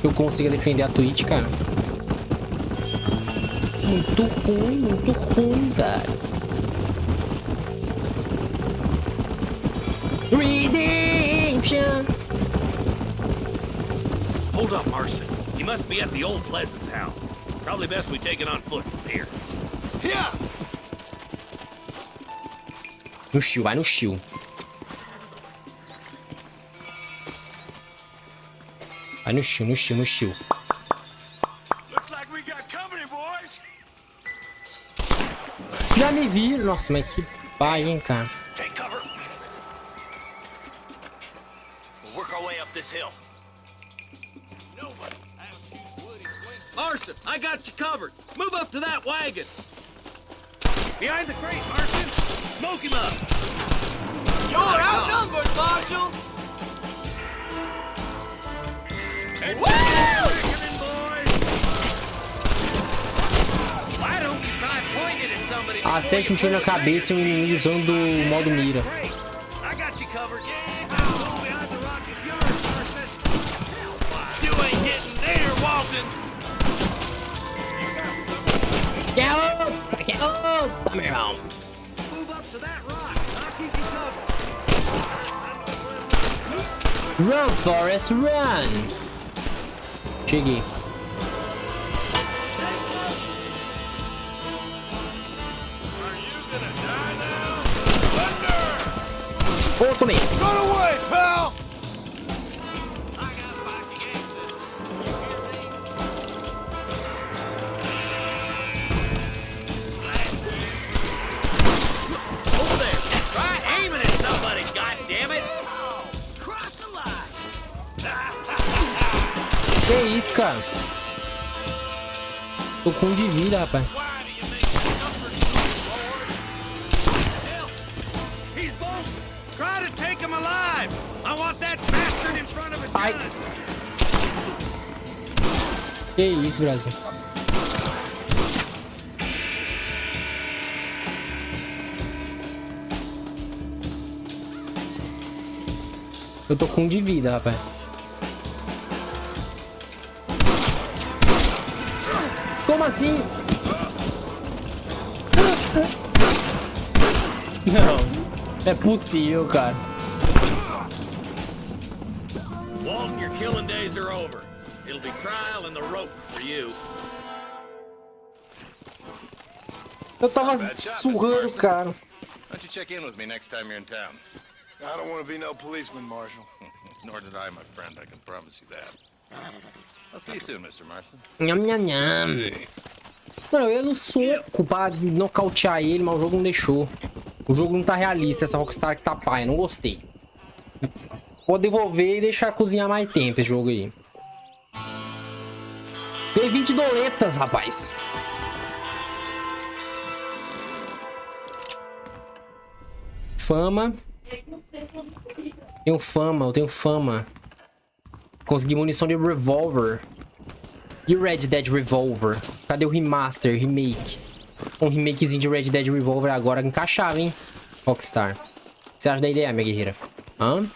Speaker 1: que eu consiga defender a Twitch, cara. Muito ruim, cara. Redemption!
Speaker 13: Hold up, Marston. You must be at the old Pleasance house. Probably best we take it on foot from here.
Speaker 6: Yeah!
Speaker 1: No shield, vai no shield. Vai no shield, no shield, no shield.
Speaker 7: Looks like we got company, boys.
Speaker 1: Já me viram. Nossa, mas que pai, hein, cara.
Speaker 13: Take cover. We'll work our way up this hill. Marston, I got you covered. Move up to that wagon. Behind the crate, Marston. Smoke him up.
Speaker 7: You're outnumbered, Marshal.
Speaker 13: Reckoning, boys. Why don't you try pointing at somebody?
Speaker 1: Acerte um tiro na cabeça e um inimigo usando o modo mira.
Speaker 13: I got you covered. Behind the rock is yours, Marston.
Speaker 7: You ain't getting there, Walton.
Speaker 1: Get up! Come here, on.
Speaker 13: Move up to that rock. I'll keep you covered.
Speaker 1: Run, Forrest, run! Cheguei. Oh, tomei.
Speaker 6: Run away, pal!
Speaker 13: Over there. Try aiming at somebody, goddammit. Cross the line.
Speaker 1: Que isso, cara? Tô com um de vida, rapaz.
Speaker 13: He's bolted. Try to take him alive. I want that bastard in front of a
Speaker 1: Ai.
Speaker 13: judge.
Speaker 1: Que isso, Brasil? Eu tô com um de vida, rapaz. Como assim? Não, é possível, cara.
Speaker 13: Walton, your killing days are over. It'll be trial and the rope for you.
Speaker 1: Eu tava surrando, cara.
Speaker 14: Why don't you check in with me next time you're in town?
Speaker 6: I don't want to be no policeman, Marshal.
Speaker 14: Nor did I, my friend. I can promise you that. I'll see you soon, Mr. Marston.
Speaker 1: Nham, nham, nham. Mano, eu ia no soco pra nocautear ele, mas o jogo não deixou. O jogo não tá realista, essa Rockstar que tá pai, não gostei. Vou devolver e deixar cozinhar mais tempo esse jogo aí. Tem 20 doletas, rapaz. Fama. Eu tenho fama. Consegui munição de revólver. E o Red Dead Revolver? Cadê o Remaster, remake? Um remakezinho de Red Dead Revolver agora encaixava, hein? Rockstar. O que você acha da ideia, minha guerreira? Hã?